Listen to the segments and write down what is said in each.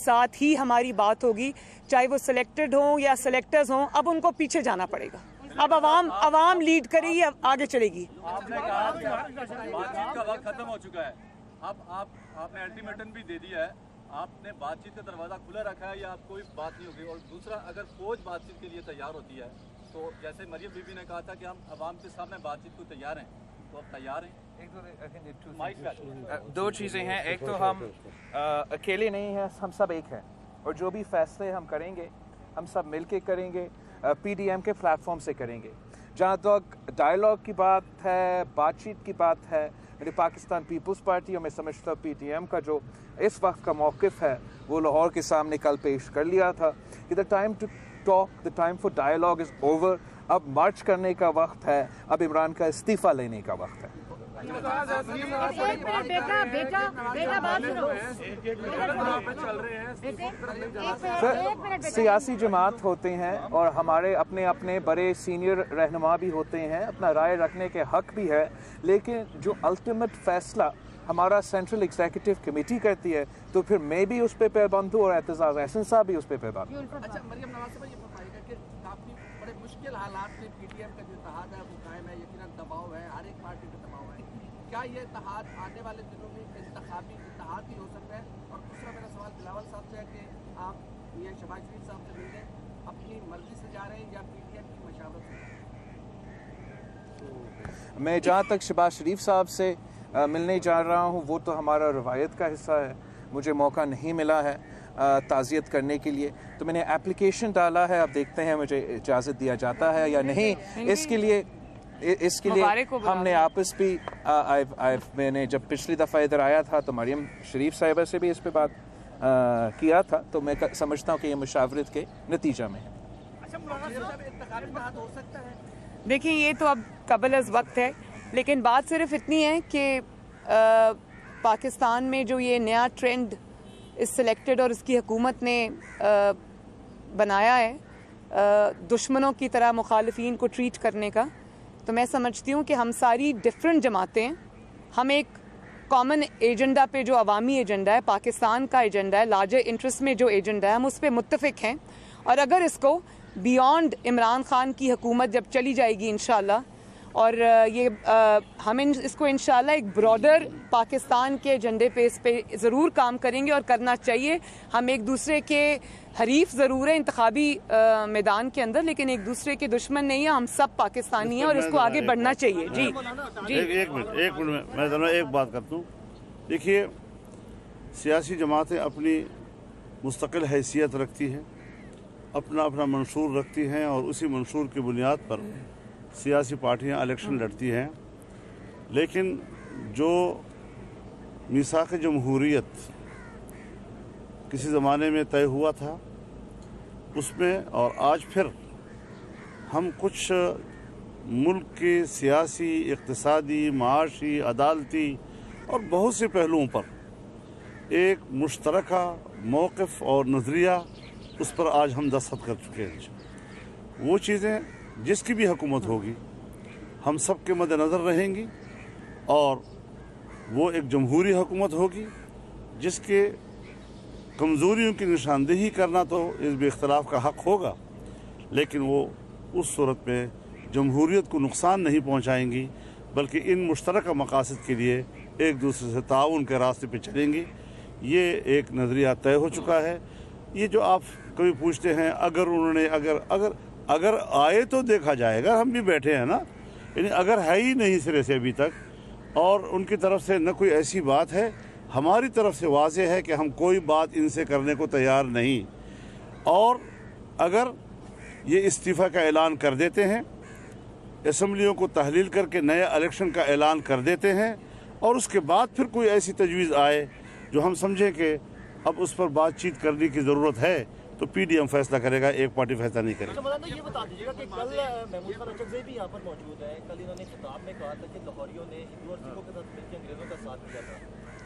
ساتھ ہی ہماری بات ہوگی، چاہے وہ سلیکٹڈ ہوں یا سلیکٹرز ہوں. اب ان کو پیچھے جانا پڑے گا. اب عوام لیڈ کرے گی، آگے چلے گی. آپ نے کہا کہ بات چیت کا وقت ختم ہو چکا ہے. اب آپ نے الٹیمیٹم بھی دے دیا ہے. آپ نے بات چیت کا دروازہ کھلا رکھا ہے یا آپ کوئی بات نہیں ہوگی؟ اور دوسرا، اگر فوج بات چیت کے لیے تیار ہوتی ہے تو جیسے مریم بی بی نے کہا تھا کہ ہم عوام کے سامنے بات چیت کو تیار ہیں، تو اب تیار ہیں؟ دو چیزیں ہیں. ایک تو ہم اکیلے نہیں ہیں، ہم سب ایک ہیں، اور جو بھی فیصلے ہم کریں گے ہم سب مل کے کریں گے، پی ڈی ایم کے پلیٹ فارم سے کریں گے. جہاں تک ڈائلاگ کی بات ہے، بات چیت کی بات ہے، میری پاکستان پیپلز پارٹی اور میں سمجھتا ہوں پی ٹی ایم کا جو اس وقت کا موقف ہے وہ لاہور کے سامنے کل پیش کر لیا تھا کہ the time to talk, the time for dialogue is over. اب مارچ کرنے کا وقت ہے، اب عمران کا استعفیٰ لینے کا وقت ہے. سیاسی جماعت ہوتے ہیں اور ہمارے اپنے اپنے بڑے سینئر رہنما بھی ہوتے ہیں، اپنا رائے رکھنے کے حق بھی ہے، لیکن جو الٹیمیٹ فیصلہ ہمارا سینٹرل ایگزیکٹو کمیٹی کرتی ہے تو پھر میں بھی اس پہ پابند ہوں اور اعتزاز احسن صاحب بھی اس پہ پابند ہوں. اچھا مریم نواز صاحب، یہ بتائیے گا کہ کافی بڑے مشکل حالات میں پی ٹی ایم کا جو اتحاد ہے وہ قائم ہے، یقیناً دباؤ ہے، ہر ایک پارٹی پہ دباؤ ہے. کیا یہ اتحاد آنے والے دنوں میں انتخابی اتحاد ہی ہو سکتا ہے؟ اور دوسرا میرا سوال بلاول صاحب سے ہے کہ آپ یہ شہباز شریف صاحب سے ملنے اپنی مرضی سے جا رہے ہیں یا پی ٹی ایم کی مشاورت سے؟ میں جہاں تک شہباز شریف صاحب سے ملنے جا رہا ہوں وہ تو ہمارا روایت کا حصہ ہے. مجھے موقع نہیں ملا ہے تعزیت کرنے کے لیے، تو میں نے اپلیکیشن ڈالا ہے. اب دیکھتے ہیں مجھے اجازت دیا جاتا ہے یا نہیں. اس کے لیے ہم نے آپس بھی میں نے جب پچھلی دفعہ ادھر آیا تھا تو مریم شریف صاحبہ سے بھی اس پہ بات کیا تھا، تو میں سمجھتا ہوں کہ یہ مشاورت کے نتیجہ میں ہے. دیکھیں یہ تو اب قبل از وقت ہے، لیکن بات صرف اتنی ہے کہ پاکستان میں جو یہ نیا ٹرینڈ اس سلیکٹڈ اور اس کی حکومت نے بنایا ہے دشمنوں کی طرح مخالفین کو ٹریٹ کرنے کا، تو میں سمجھتی ہوں کہ ہم ساری ڈفرینٹ جماعتیں ہم ایک کامن ایجنڈا پہ، جو عوامی ایجنڈا ہے، پاکستان کا ایجنڈا ہے، لارجر انٹرسٹ میں جو ایجنڈا ہے، ہم اس پہ متفق ہیں. اور اگر اس کو بیونڈ عمران خان کی حکومت جب چلی جائے گی انشاءاللہ، اور یہ ہم اس کو انشاءاللہ ایک براڈر پاکستان کے ایجنڈے پہ اس پہ ضرور کام کریں گے اور کرنا چاہیے. ہم ایک دوسرے کے حریف ضرور ہیں انتخابی میدان کے اندر، لیکن ایک دوسرے کے دشمن نہیں ہیں. ہم سب پاکستانی ہیں اور اس کو آگے بڑھنا چاہیے. جی ایک منٹ میں ذرا ایک بات کرتا ہوں. دیکھیے، سیاسی جماعتیں اپنی مستقل حیثیت رکھتی ہیں، اپنا اپنا منشور رکھتی ہیں، اور اسی منشور کی بنیاد پر سیاسی پارٹیاں الیکشن لڑتی ہیں. لیکن جو میثاق جمہوریت کسی زمانے میں طے ہوا تھا اس میں، اور آج پھر ہم کچھ ملک کے سیاسی، اقتصادی، معاشی، عدالتی اور بہت سے پہلوؤں پر ایک مشترکہ موقف اور نظریہ اس پر آج ہم دستخط کر چکے ہیں. وہ چیزیں جس کی بھی حکومت ہوگی ہم سب کے مد نظر رہیں گی، اور وہ ایک جمہوری حکومت ہوگی جس کے کمزوریوں کی نشاندہی کرنا تو اس بے اختلاف کا حق ہوگا، لیکن وہ اس صورت میں جمہوریت کو نقصان نہیں پہنچائیں گی، بلکہ ان مشترکہ مقاصد کے لیے ایک دوسرے سے تعاون کے راستے پہ چلیں گی. یہ ایک نظریہ طے ہو چکا ہے. یہ جو آپ کبھی پوچھتے ہیں اگر انہوں نے اگر آئے تو دیکھا جائے گا، ہم بھی بیٹھے ہیں نا، یعنی اگر ہے ہی نہیں سرے سے ابھی تک، اور ان کی طرف سے نہ کوئی ایسی بات ہے، ہماری طرف سے واضح ہے کہ ہم کوئی بات ان سے کرنے کو تیار نہیں. اور اگر یہ استعفیٰ کا اعلان کر دیتے ہیں، اسمبلیوں کو تحلیل کر کے نئے الیکشن کا اعلان کر دیتے ہیں، اور اس کے بعد پھر کوئی ایسی تجویز آئے جو ہم سمجھیں کہ اب اس پر بات چیت کرنے کی ضرورت ہے، تو پی ڈی ایم فیصلہ کرے گا، ایک پارٹی فیصلہ نہیں کرے گا. مولانا یہ بتا دیجیے گا کہ کل محمود خان اچکزئی بھی یہاں پر موجود ہیں. کل انہوں نے خطاب میں کہا تھا کہ لاہوریوں نے ہندو اور سکھوں کے ساتھ مل کے انگریزوں کا ساتھ دیا تھا.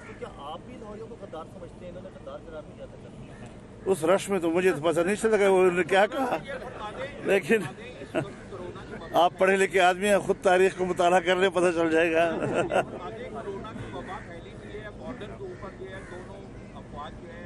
تو کیا آپ بھی لاہوریوں کو غدار سمجھتے ہیں؟ انہوں نے غدار قرار نہیں دیا تھا. اس رش میں تو مجھے تو پتہ نہیں چلا کہ انہوں نے کیا کہا، لیکن آپ پڑھے لکھے آدمی ہیں، خود تاریخ کو مطالعہ کر لیں، پتہ چل جائے گا. بارڈر کے اوپر جو ہے دونوں افواج جو ہے